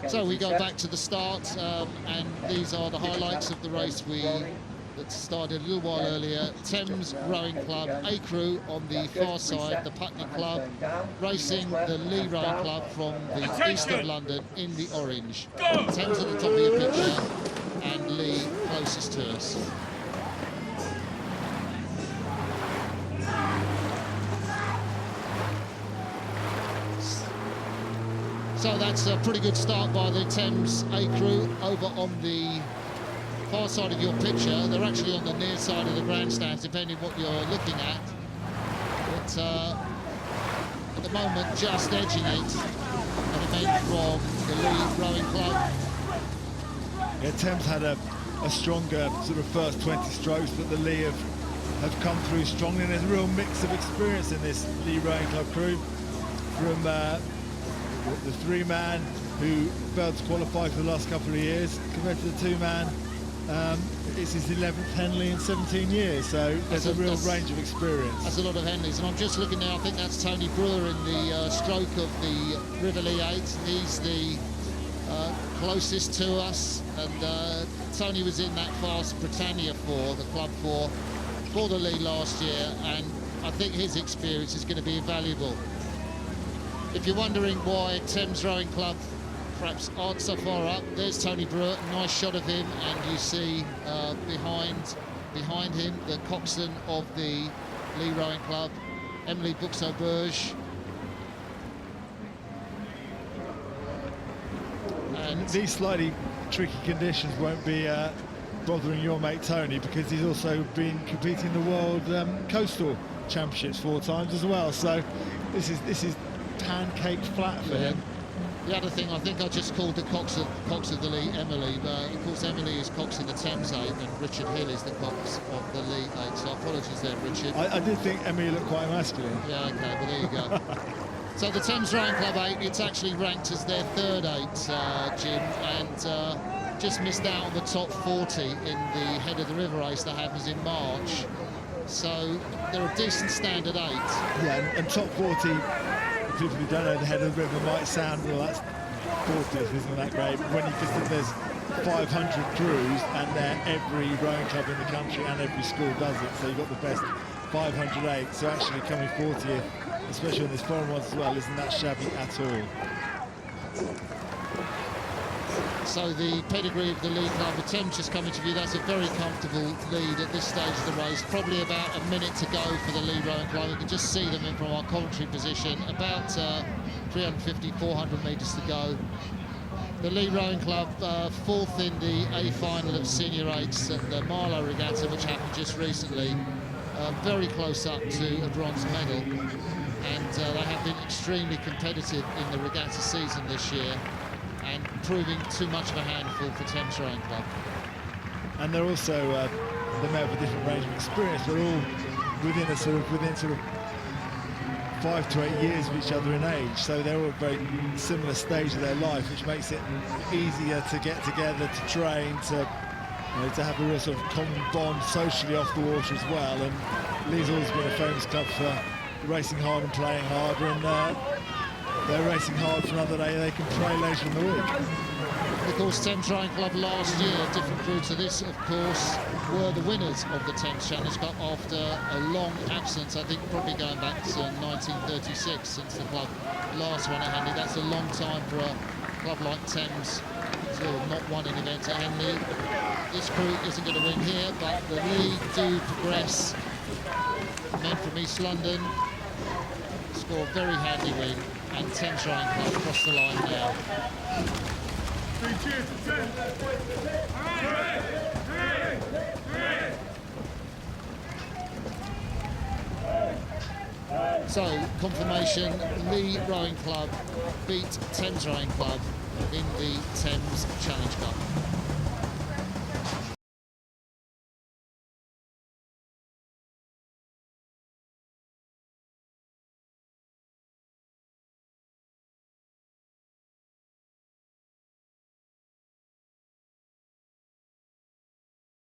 So we go back to the start, and these are the highlights of the race that started a little while earlier. Thames Rowing Club, A Crew on the far side, the Putney Club, racing the Lee Rowing Club from the east of London in the orange. Thames at the top of your picture, and Lee closest to us. So that's a pretty good start by the Thames A Crew over on the far side of your picture. They're actually on the near side of the grandstands, depending what you're looking at. But at the moment, just edging it. An event from the Lee Rowing Club. Yeah, Thames had a stronger sort of first 20 strokes, but the Lee have come through strongly, and there's a real mix of experience in this Lee Rowing Club crew. From the three-man who failed to qualify for the last couple of years compared to the two-man. It's his 11th Henley in 17 years, so there's a real range of experience. That's a lot of Henleys, and I'm just looking now, I think that's Tony Brewer in the stroke of the River Lee 8. He's the closest to us, and Tony was in that fast Britannia for the Club for the Lee last year, and I think his experience is going to be invaluable. If you're wondering why Thames Rowing Club perhaps aren't so far up, there's Tony Brewer, nice shot of him, and you see behind him the coxswain of the Lee Rowing Club, Emily Buxo-Berge. And these slightly tricky conditions won't be bothering your mate Tony, because he's also been competing in the World Coastal Championships 4 times as well, so this is pancake flat for him. The other thing, I think I just called the cox of the Lee Emily, but of course Emily is cox in the Thames 8 and Richard Hill is the cox of the Lee 8, so apologies there, Richard. I did think Emily looked quite masculine. Yeah, okay, but there you go. So the Thames Rowing Club 8, it's actually ranked as their third 8, Jim, and just missed out on the top 40 in the Head of the River race that happens in March. So they're a decent standard 8. Yeah, and top 40, people who don't know the Head of the River might sound, well, that's 40th, isn't that great? But when you consider there's 500 crews, and every rowing club in the country and every school does it, so you've got the best 508. So actually coming 40th, especially on this foreign ones as well, isn't that shabby at all. So the pedigree of the Lee Club, the Thames just coming to view, that's a very comfortable lead at this stage of the race. Probably about a minute to go for the Lee Rowing Club. You can just see them in from our commentary position. About 350, 400 metres to go. The Lee Rowing Club, 4th in the A final of Senior 8s at the Marlow Regatta, which happened just recently. Very close up to a bronze medal. And they have been extremely competitive in the regatta season this year, and proving too much of a handful for Thames Rowing Club. And they're also they may have a different range of experience, but all within sort of 5 to 8 years of each other in age, so they're all at a very similar stage of their life, which makes it easier to get together, to train, to have a real sort of common bond socially off the water as well. And Lee's always been a famous club for racing hard and playing hard, and they're racing hard for another day they can play later in the week. Of course, Thames Rowing Club last year, different crew to this, of course, were the winners of the Thames Challenge Cup after a long absence. I think probably going back to 1936 since the club last won at Henley. That's a long time for a club like Thames to have not won an event at Henley. This crew isn't going to win here, but the Lee do progress. Men from East London score a very handy win, and Thames Rowing Club across the line now. So, confirmation, Lee Rowing Club beat Thames Rowing Club in the Thames Challenge Cup.